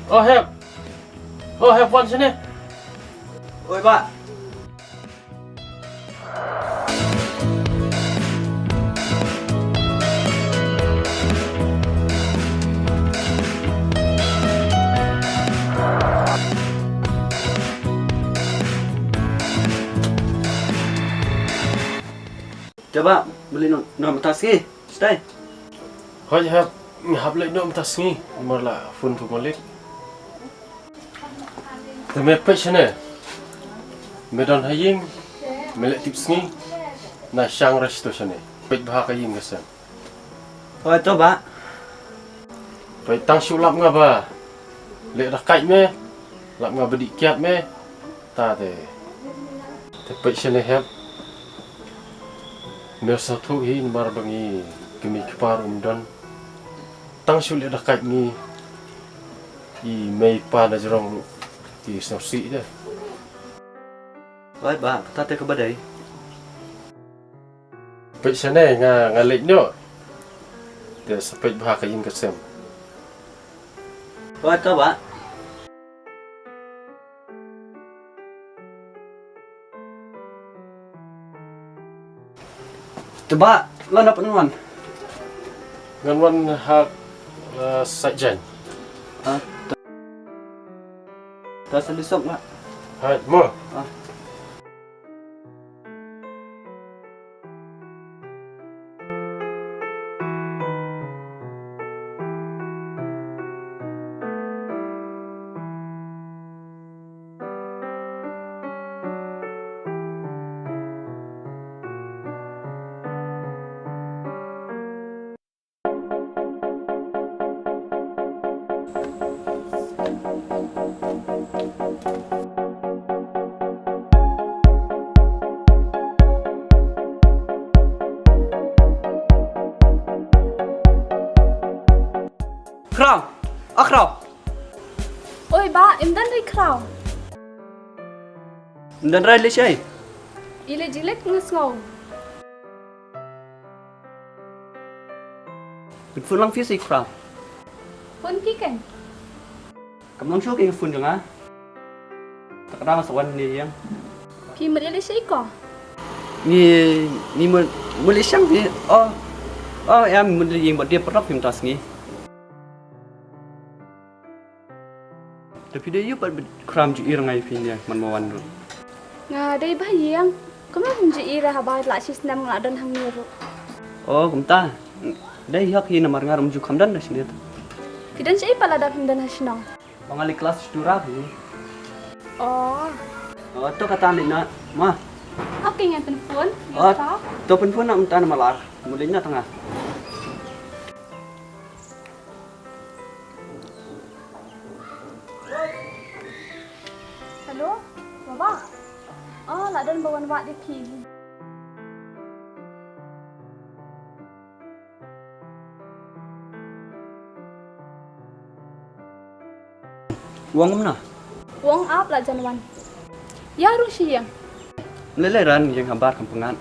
Oh, have one sini. Oi, Pak. Coba beli nom taksi. Stay. Hoi have lek nom tas ni. Marla phone tu malik. Teme page sini. Medan haying. Melek tips ni. Na syang resto sini. Page bahak haying kesan. Thôi to Pak. Page tang sulap ngaba. Lek dah kait me. Lap ngaba dikiat me. Ta te. Te page sini have. Nasa tu hin bar bangi kemi kepar dan tang sulit dah kait ni I mei pa na jerong I snosi dah. Oi, Pak, ta te ke badai. Pej sana ngalek nyo. Dia sepej bah kain kesem. Oi, to Pak. Coba lo dapat nuan. Ngan hak sajen. Ta selisok Pak. Hai mo. Krau. Krau. Oi ba, em dan ri krau. Dan rai le sai. Ile jilek ngesngau. Bin phun lang phía si krau. Pun ki kan. Kamlang show ke phun jang ah. Tak ada masawan ni yang. Pi mer ile sai ko. Ni mulai siang ni. Em mulai yang buat dia perap film tas ni. Tapi dia yupat kram ju irang ai pin dia man mawan ru. Nga dai ba yang. Kama hunji ira haba la sistem nga dan hang niru. Oh, kumta. Dai hak hi namar ngarum ju khamdan na sini. Kidan sai pala da pindan hasna. Pangali kelas dura ni. Oh. To kata ni na. Ma. Oke ngan telefon. To pen nak minta nama lah. Mulainya tengah. Halo, Baba. Oh, la dan bawan wak di pi. Uang mana? Wong ap la janwan. Ya ru siang. Leleran yang hambar kampungan.